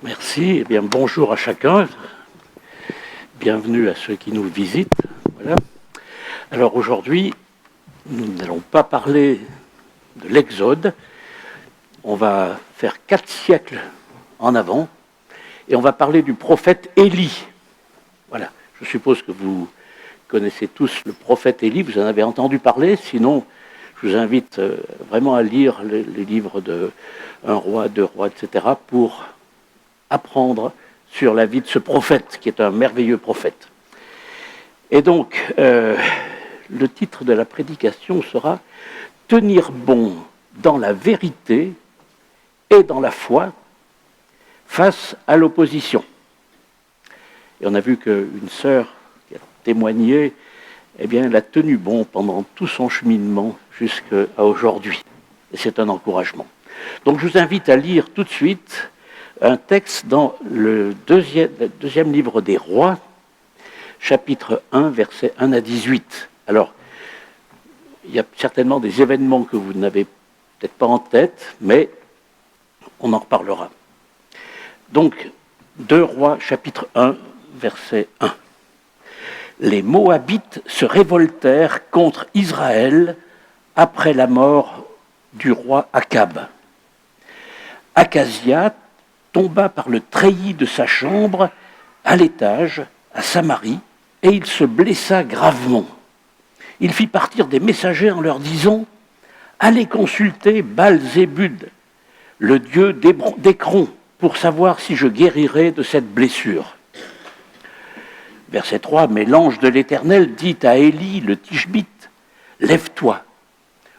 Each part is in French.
Merci. Eh bien, bonjour à chacun. Bienvenue à ceux qui nous visitent. Voilà. Alors aujourd'hui, nous n'allons pas parler de l'Exode. On va faire 4 siècles en avant et on va parler du prophète Élie. Voilà. Je suppose que vous connaissez tous le prophète Élie. Vous en avez entendu parler. Sinon, je vous invite vraiment à lire les livres de Un roi, deux rois, etc. pour apprendre sur la vie de ce prophète, qui est un merveilleux prophète. Et donc, le titre de la prédication sera « Tenir bon dans la vérité et dans la foi face à l'opposition ». Et on a vu qu'une sœur qui a témoigné, eh bien, elle a tenu bon pendant tout son cheminement jusqu'à aujourd'hui. Et c'est un encouragement. Donc je vous invite à lire tout de suite un texte dans le deuxième livre des Rois, chapitre 1, versets 1 à 18. Alors, il y a certainement des événements que vous n'avez peut-être pas en tête, mais on en reparlera. Donc, 2 Rois, chapitre 1, verset 1. Les Moabites se révoltèrent contre Israël après la mort du roi Akab. Akazia tomba par le treillis de sa chambre à l'étage, à Samarie, et il se blessa gravement. Il fit partir des messagers en leur disant « Allez consulter Baal-Zébud, le dieu d'Écron, pour savoir si je guérirai de cette blessure. » Verset 3, « Mais l'ange de l'Éternel dit à Élie, le Tishbite, « Lève-toi,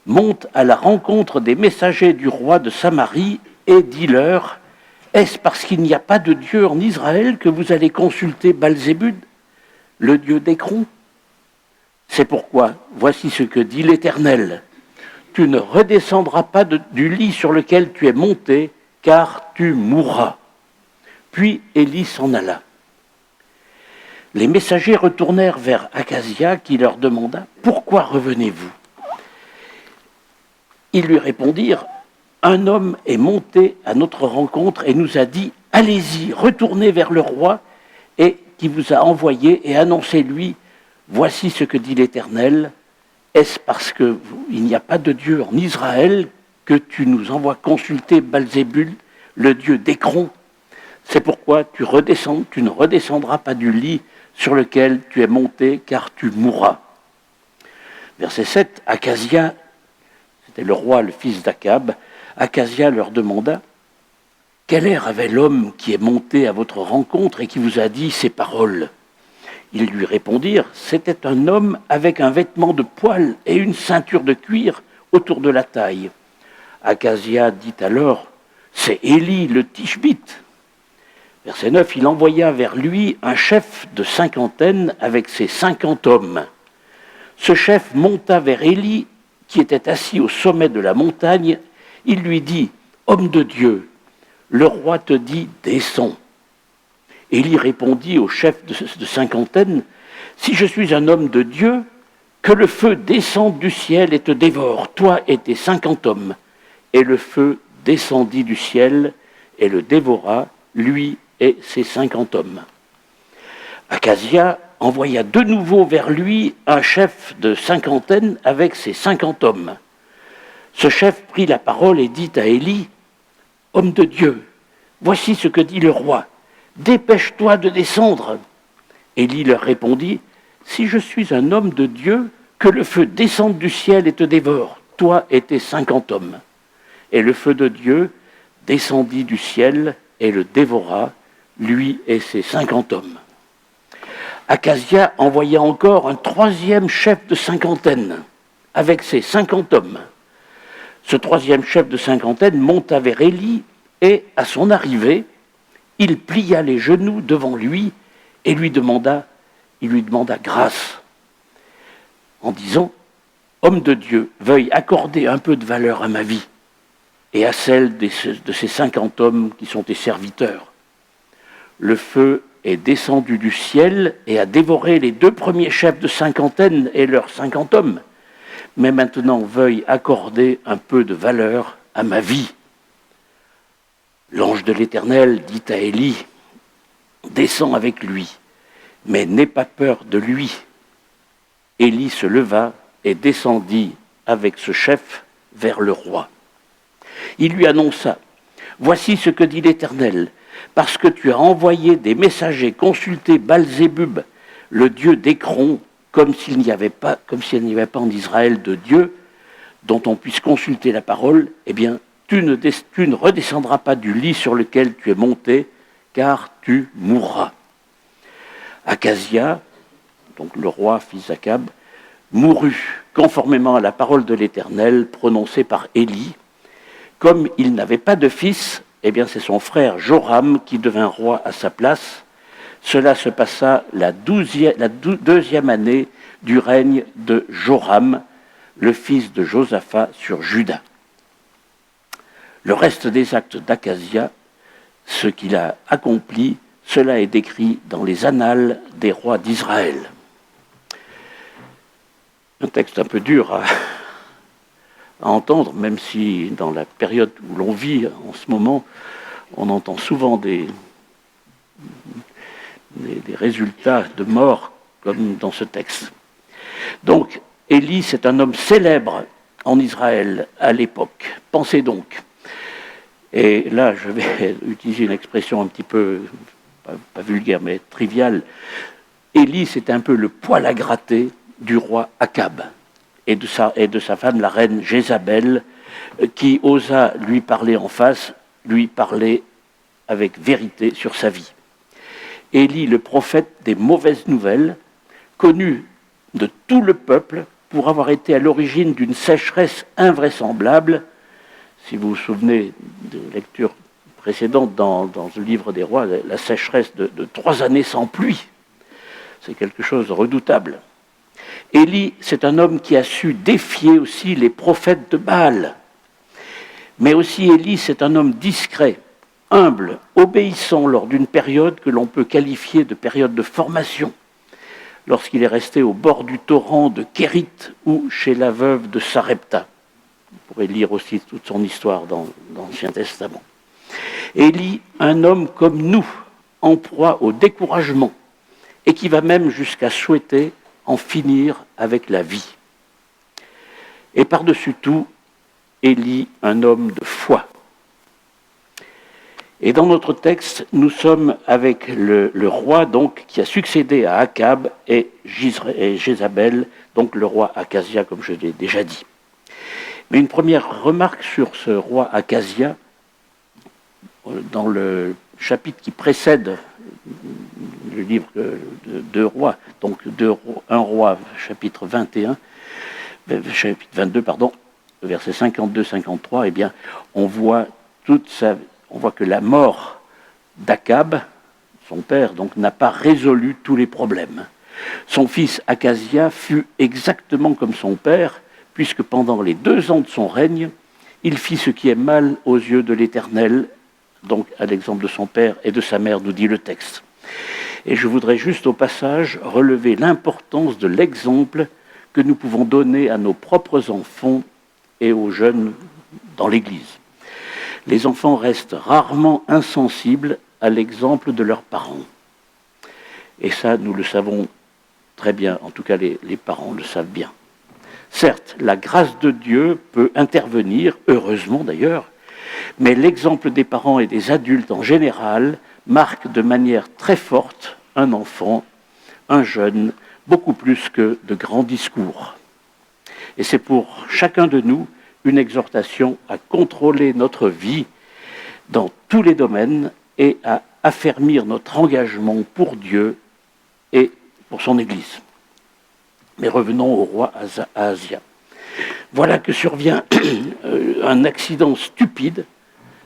monte à la rencontre des messagers du roi de Samarie et dis-leur, est-ce parce qu'il n'y a pas de Dieu en Israël que vous allez consulter Baal-Zébud, le dieu d'Écron? C'est pourquoi, voici ce que dit l'Éternel. Tu ne redescendras pas du lit sur lequel tu es monté, car tu mourras. » Puis Élie s'en alla. Les messagers retournèrent vers Akazia qui leur demanda « Pourquoi revenez-vous » Ils lui répondirent « Un homme est monté à notre rencontre et nous a dit « Allez-y, retournez vers le roi et qui vous a envoyé et annoncez-lui « Voici ce que dit l'Éternel. Est-ce parce qu'il n'y a pas de Dieu en Israël que tu nous envoies consulter Baal-Zébul, le dieu d'Écron? C'est pourquoi tu ne redescendras pas du lit sur lequel tu es monté, car tu mourras. » Verset 7, Akazia, c'était le roi, le fils d'Akab, Akazia leur demanda « Quel air avait l'homme qui est monté à votre rencontre et qui vous a dit ces paroles ?» Ils lui répondirent « C'était un homme avec un vêtement de poil et une ceinture de cuir autour de la taille. » Akazia dit alors « C'est Élie le Tishbite. » Verset 9, il envoya vers lui un chef de 50 avec ses 50 hommes. Ce chef monta vers Élie, qui était assis au sommet de la montagne. Il lui dit « Homme de Dieu, le roi te dit « Descends. » Élie répondit au chef de 50 « Si je suis un homme de Dieu, que le feu descende du ciel et te dévore, toi et tes 50 hommes. » Et le feu descendit du ciel et le dévora, lui et ses 50 hommes. Akazia envoya de nouveau vers lui un chef de 50 avec ses 50 hommes. Ce chef prit la parole et dit à Élie, « Homme de Dieu, voici ce que dit le roi. Dépêche-toi de descendre. » Élie leur répondit, « Si je suis un homme de Dieu, que le feu descende du ciel et te dévore, toi et tes 50 hommes. » Et le feu de Dieu descendit du ciel et le dévora, lui et ses 50 hommes. Akazia envoya encore un troisième chef de 50 avec ses 50 hommes. Ce troisième chef de 50 monta vers Élie et, à son arrivée, il plia les genoux devant lui et il lui demanda grâce, en disant « Homme de Dieu, veuille accorder un peu de valeur à ma vie et à celle de ces 50 hommes qui sont tes serviteurs. Le feu est descendu du ciel et a dévoré les 2 premiers chefs de 50 et leurs 50 hommes. Mais maintenant, veuille accorder un peu de valeur à ma vie. » L'ange de l'Éternel dit à Élie, « Descends avec lui, mais n'aie pas peur de lui. » Élie se leva et descendit avec ce chef vers le roi. Il lui annonça, « Voici ce que dit l'Éternel, parce que tu as envoyé des messagers consulter Baal-Zébub, le dieu d'Écron, comme s'il n'y avait pas en Israël de Dieu, dont on puisse consulter la parole, eh bien, tu ne redescendras pas du lit sur lequel tu es monté, car tu mourras. » Akazia, donc le roi fils d'Akab, mourut conformément à la parole de l'Éternel prononcée par Élie. Comme il n'avait pas de fils, eh bien c'est son frère Joram qui devint roi à sa place. Cela se passa la deuxième année du règne de Joram, le fils de Josaphat sur Juda. Le reste des actes d'Akazia, ce qu'il a accompli, cela est décrit dans les annales des rois d'Israël. Un texte un peu dur à entendre, même si dans la période où l'on vit en ce moment, on entend souvent des résultats de mort comme dans ce texte. Donc, Élie, c'est un homme célèbre en Israël à l'époque. Pensez donc. Et là, je vais utiliser une expression un petit peu, pas vulgaire, mais triviale. Élie, c'est un peu le poil à gratter du roi Akab et de sa femme, la reine Jézabel, qui osa lui parler en face, lui parler avec vérité sur sa vie. Élie, le prophète des mauvaises nouvelles, connu de tout le peuple pour avoir été à l'origine d'une sécheresse invraisemblable. Si vous vous souvenez de lectures précédentes dans le livre des rois, la sécheresse de 3 années sans pluie, c'est quelque chose de redoutable. Élie, c'est un homme qui a su défier aussi les prophètes de Baal. Mais aussi Élie, c'est un homme discret, humble, obéissant lors d'une période que l'on peut qualifier de période de formation, lorsqu'il est resté au bord du torrent de Kérit ou chez la veuve de Sarepta. Vous pourrez lire aussi toute son histoire dans l'Ancien Testament. Élie, un homme comme nous, en proie au découragement, et qui va même jusqu'à souhaiter en finir avec la vie. Et par-dessus tout, Élie, un homme de foi. Et dans notre texte, nous sommes avec le roi donc, qui a succédé à Akab et Jézabel, donc le roi Akazia, comme je l'ai déjà dit. Mais une première remarque sur ce roi Akazia, dans le chapitre qui précède le livre de 2 rois, donc 1 roi, chapitre 21, chapitre 22, pardon, versets 52-53, eh bien, on voit que la mort d'Akab, son père, donc, n'a pas résolu tous les problèmes. Son fils Akazia fut exactement comme son père, puisque pendant les 2 ans de son règne, il fit ce qui est mal aux yeux de l'Éternel, donc à l'exemple de son père et de sa mère, nous dit le texte. Et je voudrais juste au passage relever l'importance de l'exemple que nous pouvons donner à nos propres enfants et aux jeunes dans l'Église. Les enfants restent rarement insensibles à l'exemple de leurs parents. Et ça, nous le savons très bien, en tout cas les parents le savent bien. Certes, la grâce de Dieu peut intervenir, heureusement d'ailleurs, mais l'exemple des parents et des adultes en général marque de manière très forte un enfant, un jeune, beaucoup plus que de grands discours. Et c'est pour chacun de nous une exhortation à contrôler notre vie dans tous les domaines et à affermir notre engagement pour Dieu et pour son Église. Mais revenons au roi Ahazia. Voilà que survient un accident stupide.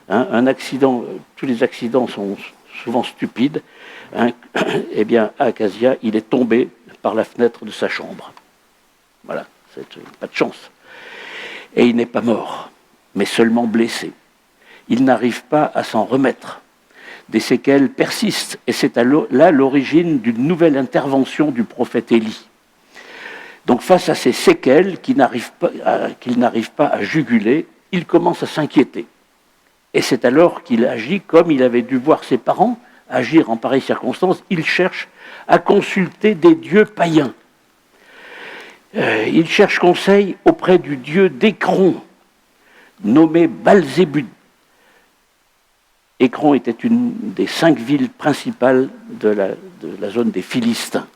Un accident, tous les accidents sont souvent stupides. Eh bien, Akazia, il est tombé par la fenêtre de sa chambre. Voilà, c'est pas de chance. Et il n'est pas mort, mais seulement blessé. Il n'arrive pas à s'en remettre. Des séquelles persistent, et c'est là l'origine d'une nouvelle intervention du prophète Élie. Donc face à ces séquelles qu'il n'arrive pas à juguler, il commence à s'inquiéter. Et c'est alors qu'il agit comme il avait dû voir ses parents agir en pareille circonstance. Il cherche à consulter des dieux païens. Il cherche conseil auprès du dieu d'Écron, nommé Baal-Zébul. Écron était une des 5 villes principales de la zone des Philistins.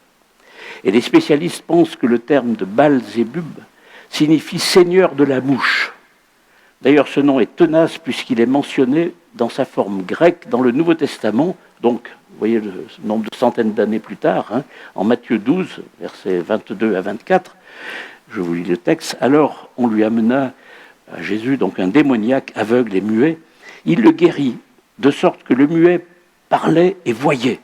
Et les spécialistes pensent que le terme de Baal-Zébub signifie seigneur de la mouche. D'ailleurs, ce nom est tenace puisqu'il est mentionné dans sa forme grecque dans le Nouveau Testament, donc, vous voyez le nombre de centaines d'années plus tard, en Matthieu 12, versets 22 à 24, je vous lis le texte. Alors, on lui amena à Jésus donc un démoniaque aveugle et muet. Il le guérit, de sorte que le muet parlait et voyait.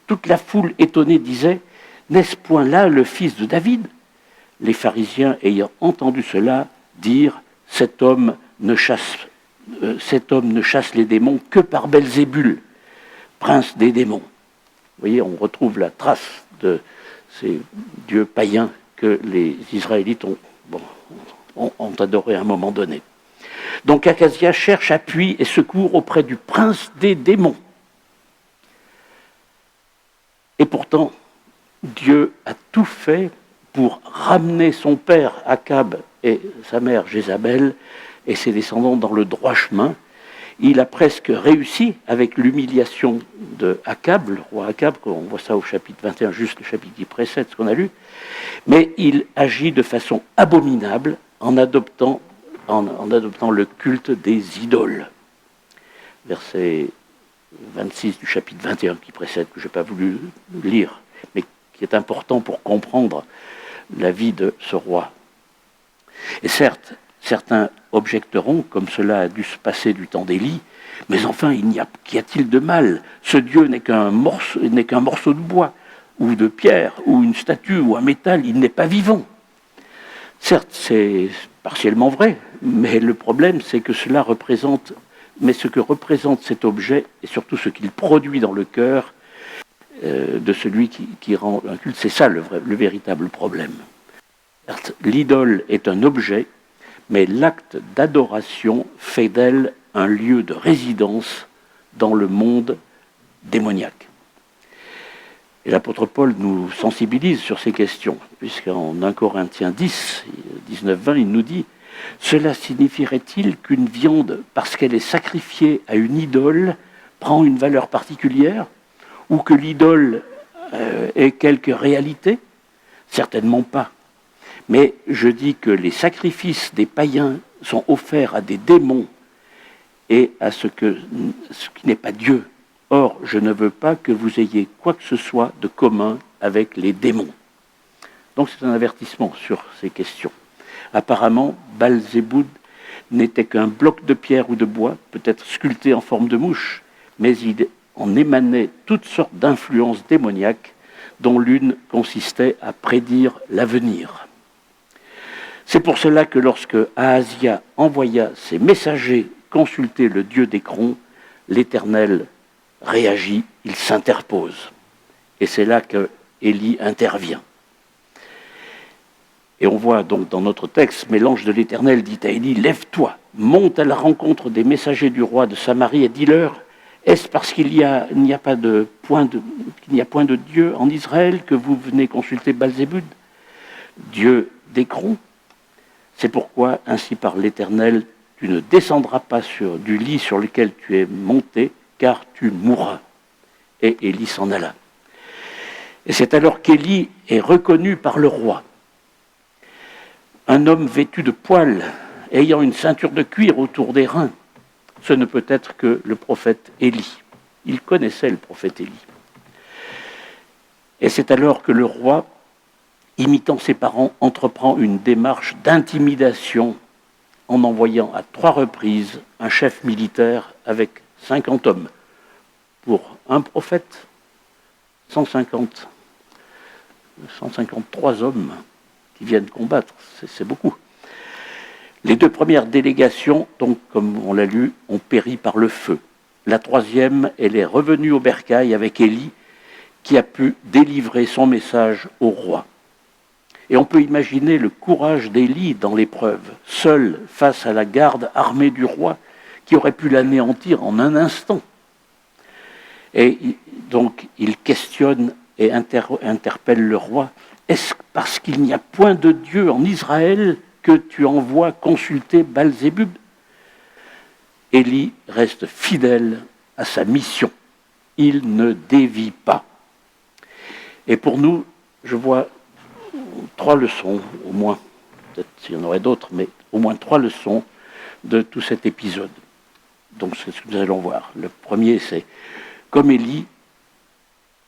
Toute la foule étonnée disait « N'est-ce point là le fils de David ?» Les pharisiens, ayant entendu cela, dirent « Cet homme ne chasse les démons que par Belzébul, prince des démons. » Vous voyez, on retrouve la trace de ces dieux païens que les Israélites ont adorés à un moment donné. Donc Achasia cherche appui et secours auprès du prince des démons. Et pourtant, Dieu a tout fait pour ramener son père Akab et sa mère Jézabel et ses descendants dans le droit chemin. Il a presque réussi avec l'humiliation de Akab, le roi Akab, on voit ça au chapitre 21, juste le chapitre qui précède ce qu'on a lu, mais il agit de façon abominable en adoptant le culte des idoles. Verset 26 du chapitre 21 qui précède, que je n'ai pas voulu lire, mais qui est important pour comprendre la vie de ce roi. Et certes, certains objecteront, comme cela a dû se passer du temps d'Élie, mais enfin, qu'y a-t-il de mal? Ce Dieu n'est qu'un morceau de bois, ou de pierre, ou une statue, ou un métal, il n'est pas vivant. Certes, c'est partiellement vrai, mais le problème, c'est que ce que représente cet objet, et surtout ce qu'il produit dans le cœur de celui qui rend un culte, c'est ça le véritable problème. Certes, l'idole est un objet, mais l'acte d'adoration fait d'elle un lieu de résidence dans le monde démoniaque. Et l'apôtre Paul nous sensibilise sur ces questions, puisqu'en 1 Corinthiens 10, 19-20, il nous dit « Cela signifierait-il qu'une viande, parce qu'elle est sacrifiée à une idole, prend une valeur particulière, ou que l'idole ait quelque réalité? Certainement pas. Mais je dis que les sacrifices des païens sont offerts à des démons et à ce qui n'est pas Dieu. Or, je ne veux pas que vous ayez quoi que ce soit de commun avec les démons. » Donc c'est un avertissement sur ces questions. Apparemment, Baal-Zébul n'était qu'un bloc de pierre ou de bois, peut-être sculpté en forme de mouche, mais il en émanait toutes sortes d'influences démoniaques, dont l'une consistait à prédire l'avenir. C'est pour cela que lorsque Ahazia envoya ses messagers consulter le dieu d'Écron, l'Éternel réagit, il s'interpose. Et c'est là que Élie intervient. Et on voit donc dans notre texte, mais l'ange de l'Éternel dit à Élie, « Lève-toi, monte à la rencontre des messagers du roi de Samarie et dis-leur, est-ce parce qu'il n'y a point de Dieu en Israël que vous venez consulter Baal-Zébul, Dieu d'Écron? C'est pourquoi, ainsi par l'Éternel, tu ne descendras pas du lit sur lequel tu es monté, car tu mourras. » Et Élie s'en alla. Et c'est alors qu'Élie est reconnu par le roi. Un homme vêtu de poils, ayant une ceinture de cuir autour des reins, ce ne peut être que le prophète Élie. Il connaissait le prophète Élie. Et c'est alors que le roi, imitant ses parents, entreprend une démarche d'intimidation en envoyant à 3 reprises un chef militaire avec 50 hommes. Pour un prophète, 153 hommes qui viennent combattre, c'est beaucoup. Les 2 premières délégations, donc comme on l'a lu, ont péri par le feu. La 3e, elle est revenue au bercail avec Élie, qui a pu délivrer son message au roi. Et on peut imaginer le courage d'Élie dans l'épreuve, seul face à la garde armée du roi, qui aurait pu l'anéantir en un instant. Et donc, il questionne et interpelle le roi. Est-ce parce qu'il n'y a point de Dieu en Israël que tu envoies consulter Baal-Zébub? Élie reste fidèle à sa mission. Il ne dévie pas. Et pour nous, je vois 3 leçons, au moins, peut-être s'il y en aurait d'autres, mais au moins 3 leçons de tout cet épisode. Donc c'est ce que nous allons voir. Le premier, c'est, comme Élie,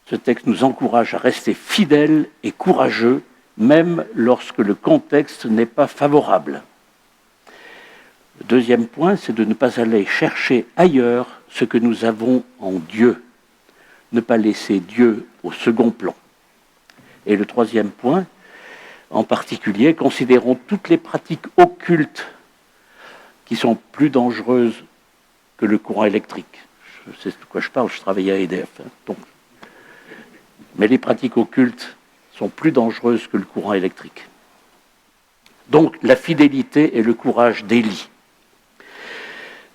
ce texte nous encourage à rester fidèles et courageux, même lorsque le contexte n'est pas favorable. Le deuxième point, c'est de ne pas aller chercher ailleurs ce que nous avons en Dieu. Ne pas laisser Dieu au second plan. Et le troisième point, en particulier, considérons toutes les pratiques occultes qui sont plus dangereuses que le courant électrique. Je sais de quoi je parle, je travaillais à EDF. Donc. Mais les pratiques occultes sont plus dangereuses que le courant électrique. Donc la fidélité et le courage d'Élie.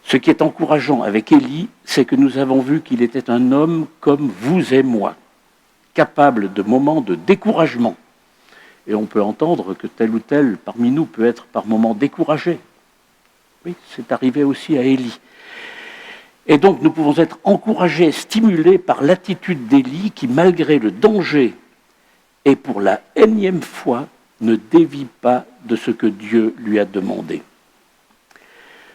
Ce qui est encourageant avec Élie, c'est que nous avons vu qu'il était un homme comme vous et moi, capable de moments de découragement. Et on peut entendre que tel ou tel parmi nous peut être par moments découragé. Oui, c'est arrivé aussi à Élie. Et donc nous pouvons être encouragés, stimulés par l'attitude d'Élie qui, malgré le danger, et pour la énième fois, ne dévie pas de ce que Dieu lui a demandé.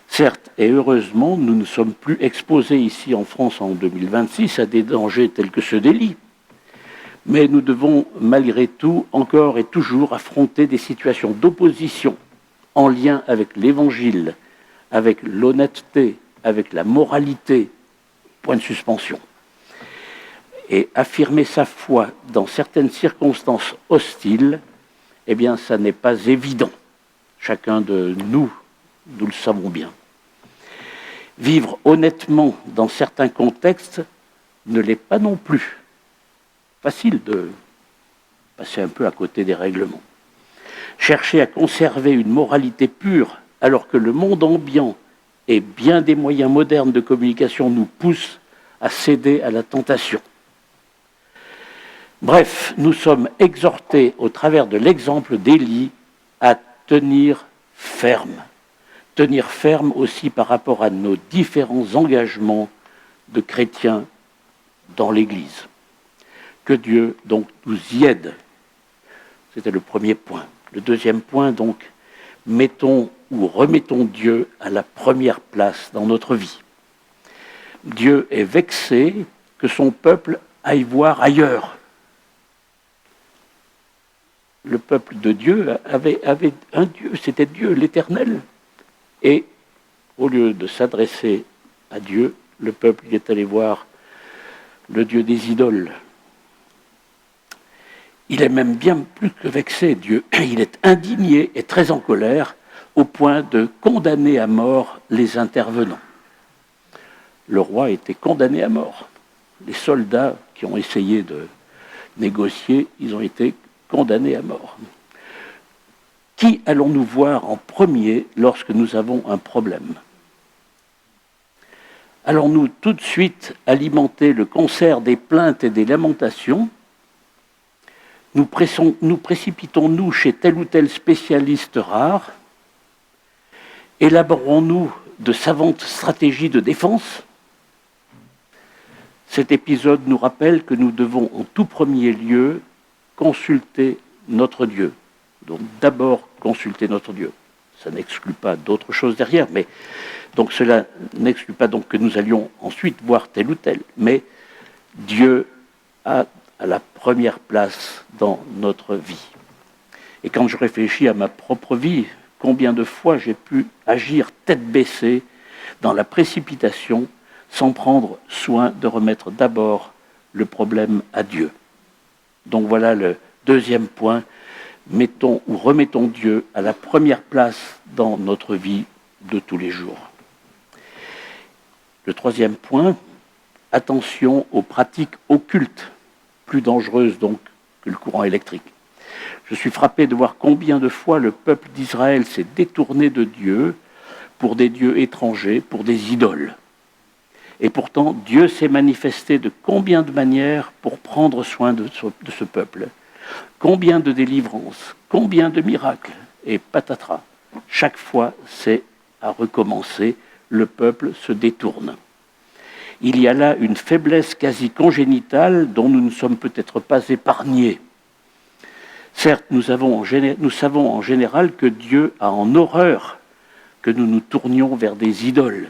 Certes, et heureusement, nous ne sommes plus exposés ici en France en 2026 à des dangers tels que ceux d'Élie. Mais nous devons, malgré tout, encore et toujours affronter des situations d'opposition en lien avec l'Évangile, avec l'honnêteté, avec la moralité, point de suspension. Et affirmer sa foi dans certaines circonstances hostiles, eh bien, ça n'est pas évident. Chacun de nous, nous le savons bien. Vivre honnêtement dans certains contextes ne l'est pas non plus. Facile de passer un peu à côté des règlements. Chercher à conserver une moralité pure alors que le monde ambiant et bien des moyens modernes de communication nous poussent à céder à la tentation. Bref, nous sommes exhortés au travers de l'exemple d'Élie à tenir ferme. Tenir ferme aussi par rapport à nos différents engagements de chrétiens dans l'Église. Que Dieu donc nous y aide. C'était le premier point. Le deuxième point, donc, mettons ou remettons Dieu à la première place dans notre vie. Dieu est vexé que son peuple aille voir ailleurs. Le peuple de Dieu avait un Dieu, c'était Dieu, l'Éternel. Et au lieu de s'adresser à Dieu, le peuple est allé voir le Dieu des idoles. Il est même bien plus que vexé, Dieu. Il est indigné et très en colère, au point de condamner à mort les intervenants. Le roi était condamné à mort. Les soldats qui ont essayé de négocier, ils ont été condamnés à mort. Qui allons-nous voir en premier lorsque nous avons un problème? Allons-nous tout de suite alimenter le concert des plaintes et des lamentations? Nous précipitons-nous chez tel ou tel spécialiste rare? Élaborons-nous de savantes stratégies de défense? Cet épisode nous rappelle que nous devons en tout premier lieu consulter notre Dieu. Donc d'abord consulter notre Dieu. Ça n'exclut pas d'autres choses derrière, mais donc cela n'exclut pas donc que nous allions ensuite voir tel ou tel. Mais Dieu a à la première place dans notre vie. Et quand je réfléchis à ma propre vie, combien de fois j'ai pu agir tête baissée dans la précipitation sans prendre soin de remettre d'abord le problème à Dieu. Donc voilà le deuxième point. Mettons ou remettons Dieu à la première place dans notre vie de tous les jours. Le troisième point, attention aux pratiques occultes, plus dangereuses donc que le courant électrique. Je suis frappé de voir combien de fois le peuple d'Israël s'est détourné de Dieu pour des dieux étrangers, pour des idoles. Et pourtant, Dieu s'est manifesté de combien de manières pour prendre soin de ce peuple. Combien de délivrances, combien de miracles. Et patatras, chaque fois, c'est à recommencer, le peuple se détourne. Il y a là une faiblesse quasi congénitale dont nous ne sommes peut-être pas épargnés. Certes, nous savons en général que Dieu a en horreur que nous nous tournions vers des idoles.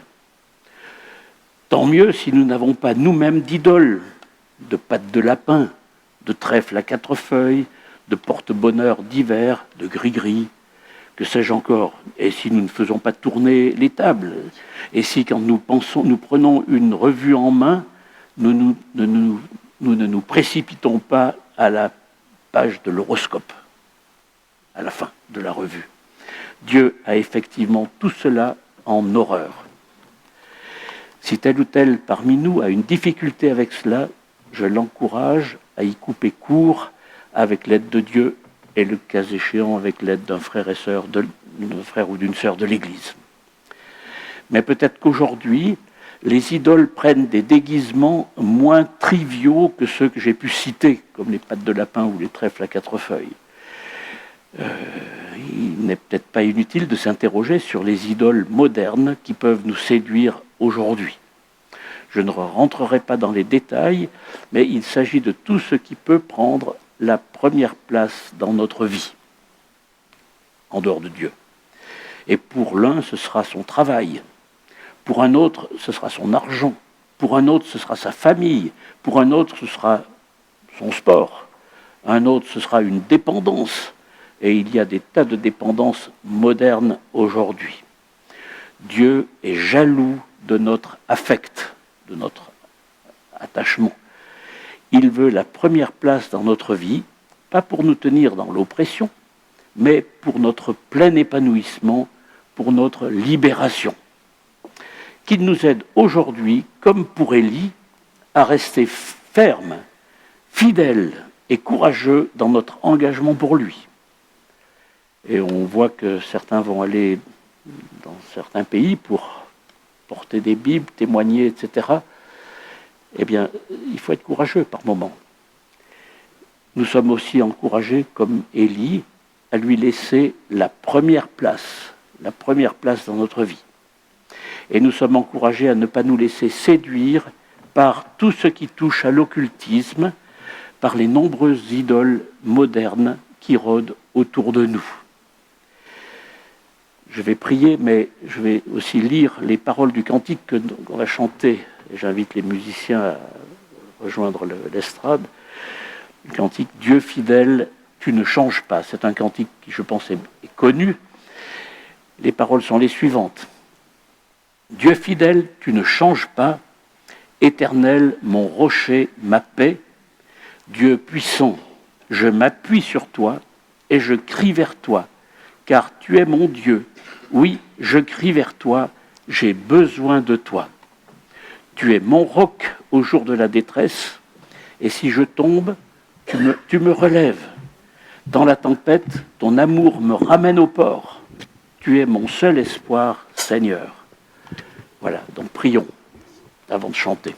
Tant mieux si nous n'avons pas nous-mêmes d'idoles, de pattes de lapin, de trèfle à 4 feuilles, de porte-bonheur divers, de gris-gris, que sais-je encore. Et si nous ne faisons pas tourner les tables, et si quand nous prenons une revue en main, nous ne nous précipitons pas à la page de l'horoscope, à la fin de la revue. Dieu a effectivement tout cela en horreur. Si tel ou tel parmi nous a une difficulté avec cela, je l'encourage à y couper court avec l'aide de Dieu et le cas échéant avec l'aide d'un frère ou d'une sœur de l'Église. Mais peut-être qu'aujourd'hui, les idoles prennent des déguisements moins triviaux que ceux que j'ai pu citer, comme les pattes de lapin ou les trèfles à 4 feuilles. Il n'est peut-être pas inutile de s'interroger sur les idoles modernes qui peuvent nous séduire aujourd'hui. Je ne rentrerai pas dans les détails, mais il s'agit de tout ce qui peut prendre la première place dans notre vie, en dehors de Dieu. Et pour l'un, ce sera son travail. Pour un autre, ce sera son argent. Pour un autre, ce sera sa famille. Pour un autre, ce sera son sport. Un autre, ce sera une dépendance. Et il y a des tas de dépendances modernes aujourd'hui. Dieu est jaloux de notre affect, de notre attachement. Il veut la première place dans notre vie, pas pour nous tenir dans l'oppression, mais pour notre plein épanouissement, pour notre libération. Qu'il nous aide aujourd'hui, comme pour Élie, à rester fermes, fidèles et courageux dans notre engagement pour lui. Et on voit que certains vont aller dans certains pays pour porter des Bibles, témoigner, etc. Eh bien, il faut être courageux par moments. Nous sommes aussi encouragés, comme Élie, à lui laisser la première place dans notre vie. Et nous sommes encouragés à ne pas nous laisser séduire par tout ce qui touche à l'occultisme, par les nombreuses idoles modernes qui rôdent autour de nous. Je vais prier, mais je vais aussi lire les paroles du cantique qu'on va chanter. Et j'invite les musiciens à rejoindre l'estrade. Le cantique « Dieu fidèle, tu ne changes pas ». C'est un cantique qui, je pense, est connu. Les paroles sont les suivantes. « Dieu fidèle, tu ne changes pas. Éternel, mon rocher, ma paix. Dieu puissant, je m'appuie sur toi et je crie vers toi, car tu es mon Dieu. Oui, je crie vers toi, j'ai besoin de toi. Tu es mon roc au jour de la détresse, et si je tombe, tu me relèves. Dans la tempête, ton amour me ramène au port. Tu es mon seul espoir, Seigneur. » Voilà, donc prions avant de chanter.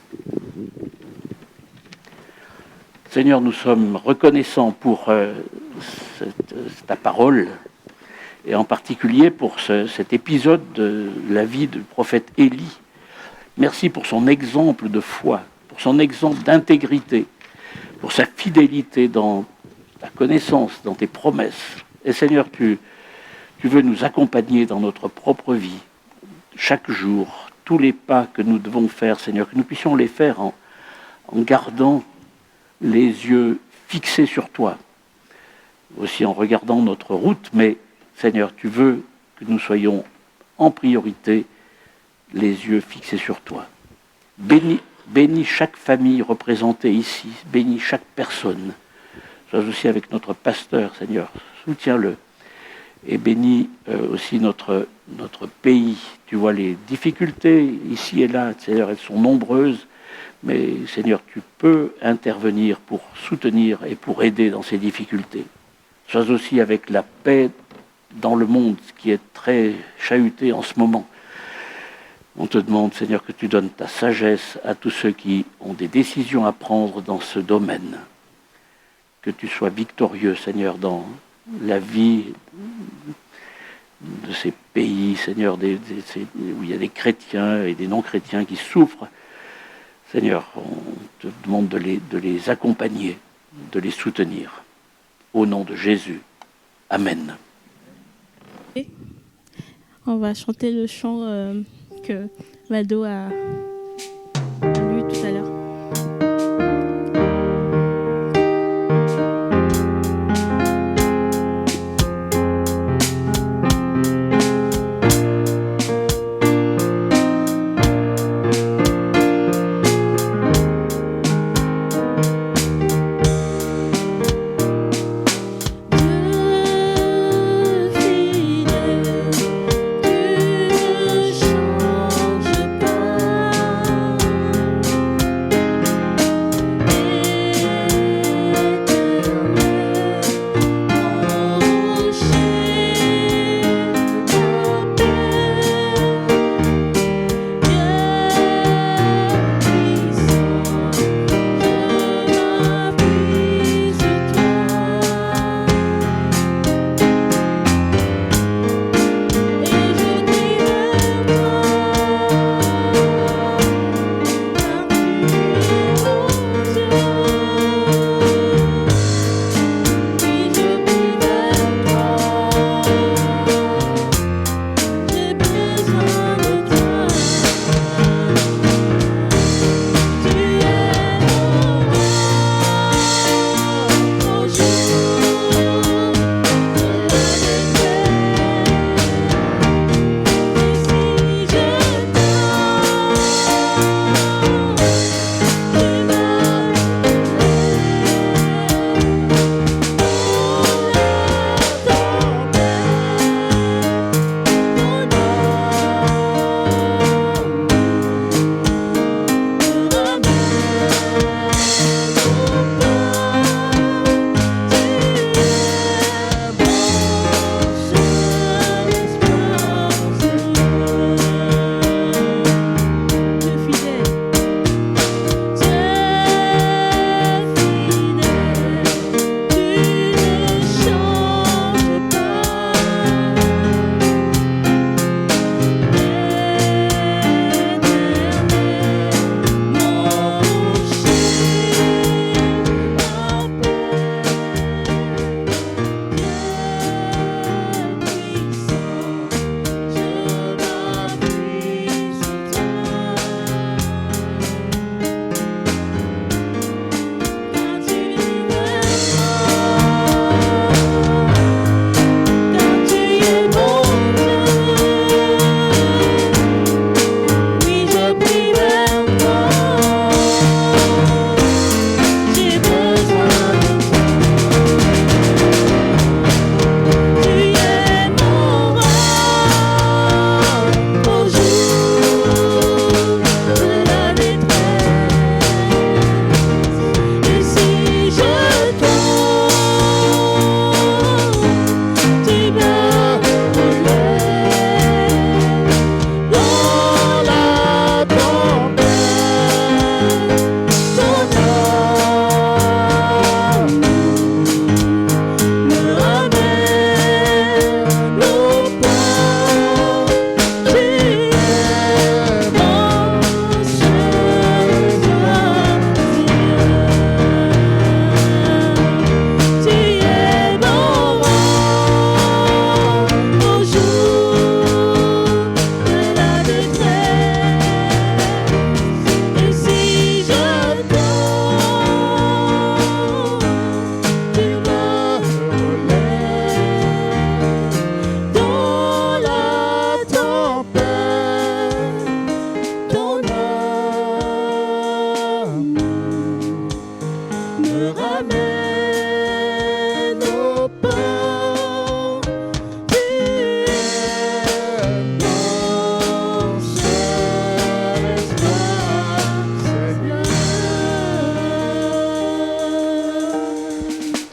Seigneur, nous sommes reconnaissants pour ta parole, et en particulier pour cet épisode de la vie du prophète Élie. Merci pour son exemple de foi, pour son exemple d'intégrité, pour sa fidélité dans ta connaissance, dans tes promesses. Et Seigneur, tu veux nous accompagner dans notre propre vie, chaque jour, tous les pas que nous devons faire, Seigneur, que nous puissions les faire en gardant les yeux fixés sur toi, aussi en regardant notre route, mais Seigneur, tu veux que nous soyons en priorité les yeux fixés sur toi. Bénis chaque famille représentée ici, bénis chaque personne. Sois aussi avec notre pasteur, Seigneur, soutiens-le. Et bénis aussi notre pays. Tu vois les difficultés ici et là, Seigneur, elles sont nombreuses, mais Seigneur, tu peux intervenir pour soutenir et pour aider dans ces difficultés. Sois aussi avec la paix dans le monde qui est très chahuté en ce moment. On te demande, Seigneur, que tu donnes ta sagesse à tous ceux qui ont des décisions à prendre dans ce domaine. Que tu sois victorieux, Seigneur, dans la vie de ces pays, Seigneur, où il y a des chrétiens et des non-chrétiens qui souffrent. Seigneur, on te demande de les accompagner, de les soutenir. Au nom de Jésus. Amen. On va chanter le chant que Mado a lu tout à l'heure.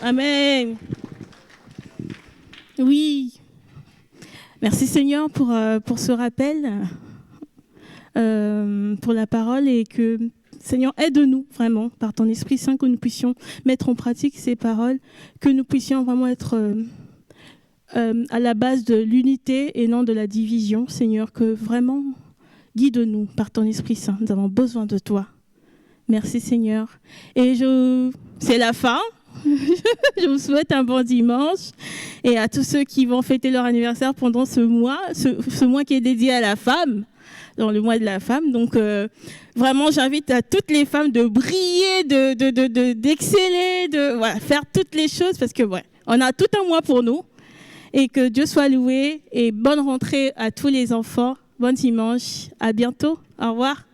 Amen. Oui. Merci Seigneur pour ce rappel. pour la parole et que, Seigneur, aide-nous vraiment, par ton Esprit Saint, que nous puissions mettre en pratique ces paroles, que nous puissions vraiment être à la base de l'unité et non de la division. Seigneur, que vraiment, guide-nous par ton Esprit Saint. Nous avons besoin de toi. Merci, Seigneur. Et c'est la fin. Je vous souhaite un bon dimanche. Et à tous ceux qui vont fêter leur anniversaire pendant ce mois qui est dédié à la femme, dans le mois de la femme. Donc, vraiment, j'invite à toutes les femmes de briller, d'exceller, voilà, faire toutes les choses parce que, on a tout un mois pour nous. Et que Dieu soit loué et bonne rentrée à tous les enfants. Bon dimanche. À bientôt. Au revoir.